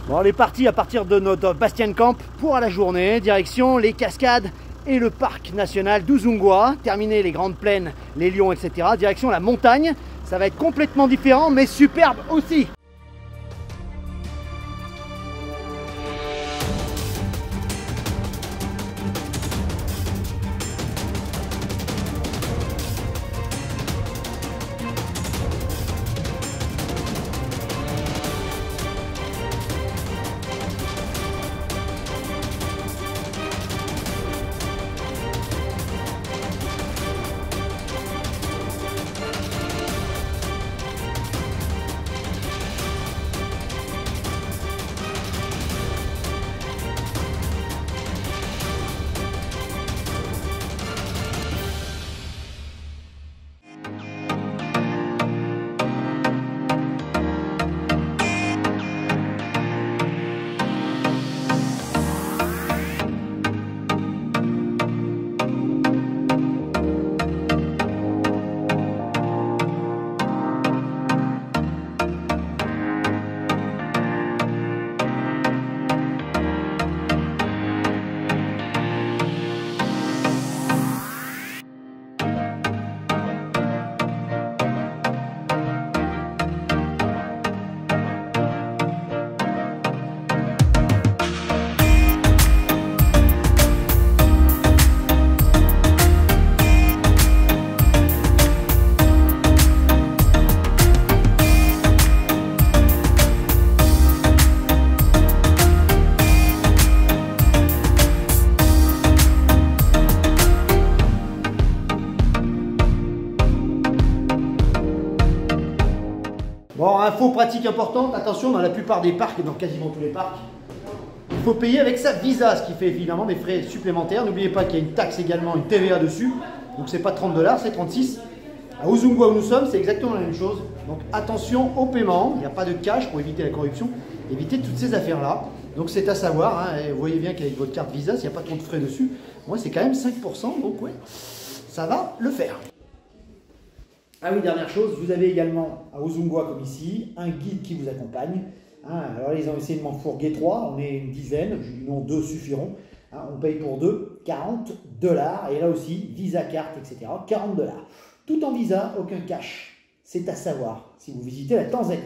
Bon, on est parti à partir de notre Bastiancamp pour la journée, direction les cascades et le parc national d'Uzungwa, terminer les grandes plaines, les lions, etc. Direction la montagne, ça va être complètement différent mais superbe aussi. Bon, info pratique importante, attention, dans la plupart des parcs et dans quasiment tous les parcs, il faut payer avec sa Visa, ce qui fait évidemment des frais supplémentaires. N'oubliez pas qu'il y a une taxe également, une TVA dessus, donc c'est pas 30 $, c'est 36. À Uzungwa où nous sommes, c'est exactement la même chose. Donc attention au paiement, il n'y a pas de cash pour éviter la corruption, éviter toutes ces affaires-là. Donc c'est à savoir, hein, et vous voyez bien qu'avec votre carte Visa, s'il n'y a pas trop de frais dessus, moi c'est quand même 5%, donc ouais, ça va le faire. Ah oui, dernière chose, vous avez également à Uzungwa comme ici, un guide qui vous accompagne. Hein, alors ils ont essayé de m'en fourguer 3, on est une dizaine, je dis non, 2 suffiront. Hein, on paye pour 2, 40 $. Et là aussi, Visa carte, etc., 40 $. Tout en Visa, aucun cash. C'est à savoir si vous visitez la Tanzanie.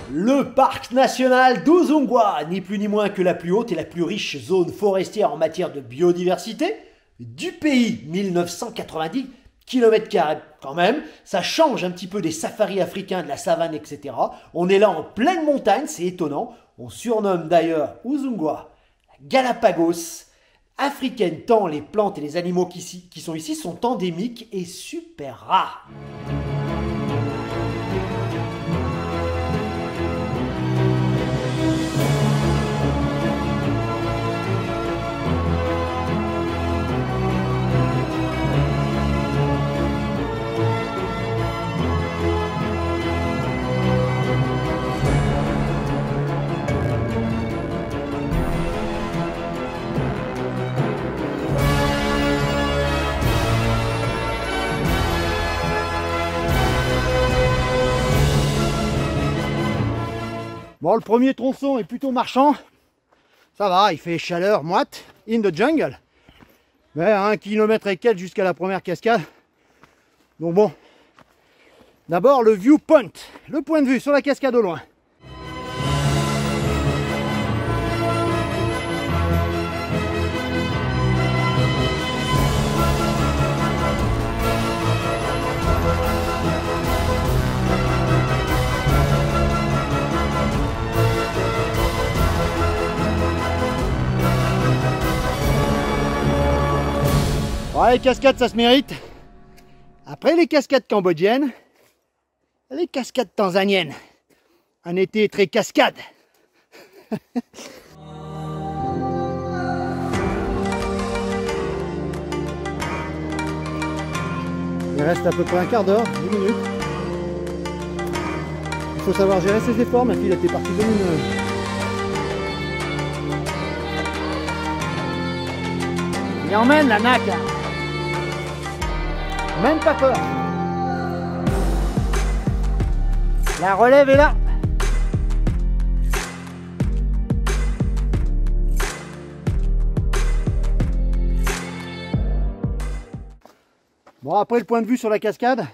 Le parc national d'Uzungwa, ni plus ni moins que la plus haute et la plus riche zone forestière en matière de biodiversité du pays. 1990 km² quand même, ça change un petit peu des safaris africains, de la savane, etc. On est là en pleine montagne, c'est étonnant. On surnomme d'ailleurs Uzungwa la Galapagos africaine, tant les plantes et les animaux qui sont ici sont endémiques et super rares. Bon, le premier tronçon est plutôt marchand. Ça va, il fait chaleur moite, in the jungle. Mais à 1 km et quelques jusqu'à la première cascade. Donc bon, d'abord le viewpoint, le point de vue sur la cascade au loin. Ouais, les cascades, ça se mérite. Après les cascades cambodgiennes, les cascades tanzaniennes. Un été très cascade. Il reste à peu près un quart d'heure, 10 minutes. Il faut savoir gérer ses efforts, ma fille était partie lumineuse. Il emmène la naque. Même pas peur. La relève est là. Bon, après le point de vue sur la cascade,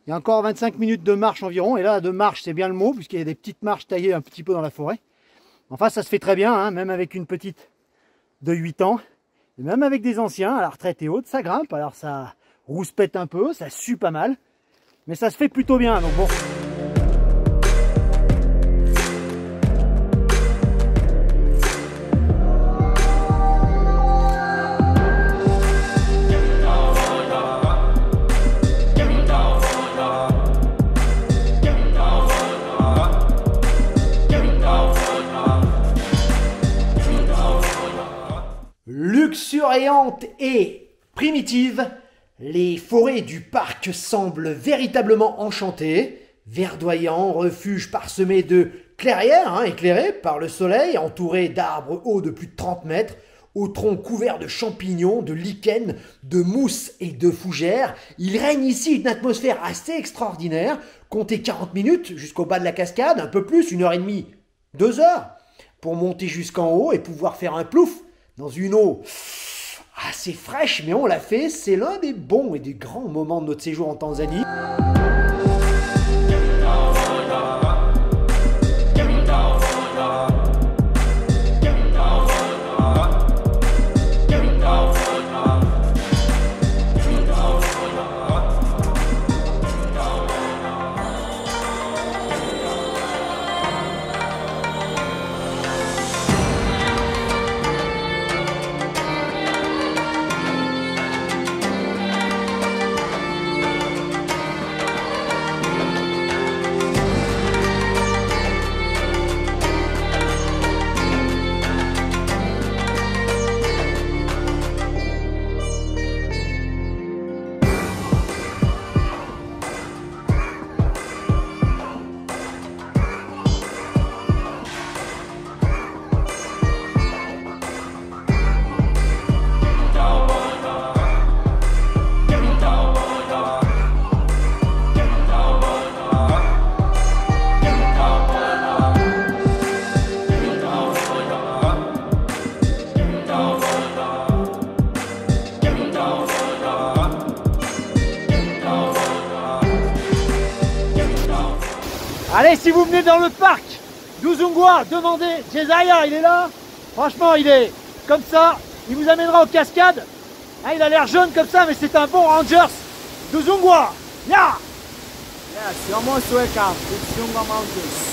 il y a encore 25 minutes de marche environ. Et là, de marche, c'est bien le mot, puisqu'il y a des petites marches taillées un petit peu dans la forêt. Enfin, ça se fait très bien, hein, même avec une petite de 8 ans. Et même avec des anciens, à la retraite et haute, ça grimpe. Alors ça rouspète un peu, ça sue pas mal. Mais ça se fait plutôt bien, donc bon. Luxuriante et primitive, les forêts du parc semblent véritablement enchantées, verdoyants, refuges parsemés de clairières, éclairées par le soleil, entourés d'arbres hauts de plus de 30 mètres, aux troncs couverts de champignons, de lichens, de mousses et de fougères. Il règne ici une atmosphère assez extraordinaire. Comptez 40 minutes jusqu'au bas de la cascade, un peu plus, 1h30, 2 heures, pour monter jusqu'en haut et pouvoir faire un plouf dans une eau assez fraîche, mais on l'a fait. C'est l'un des bons et des grands moments de notre séjour en Tanzanie. Allez, si vous venez dans le parc d'Uzungwa, demandez Jesaya, il est là. Franchement, il est comme ça. Il vous amènera aux cascades. Hein, il a l'air jeune comme ça, mais c'est un bon Rangers d'Uzungwa. Yeah! Yes, you're most welcome to Uzungwa Mountains.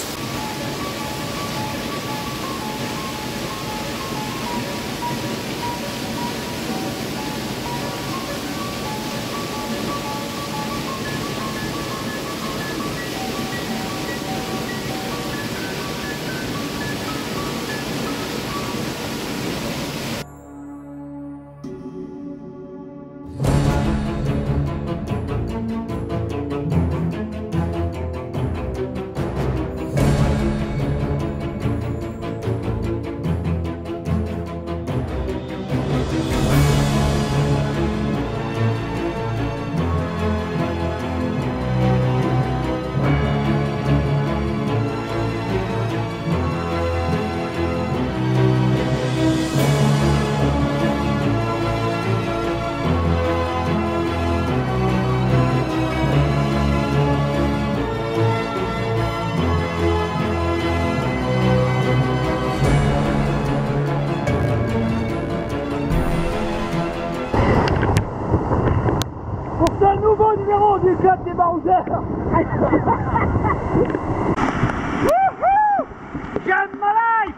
J'aime ma life.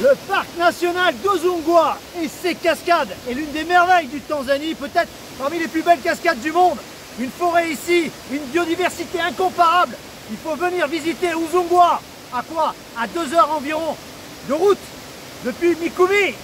Le parc national d'Ozungwa et ses cascades est l'une des merveilles du Tanzanie, peut-être parmi les plus belles cascades du monde. Une forêt ici, une biodiversité incomparable. Il faut venir visiter Uzungwa. À quoi? À 2 heures environ de route depuis Mikumi.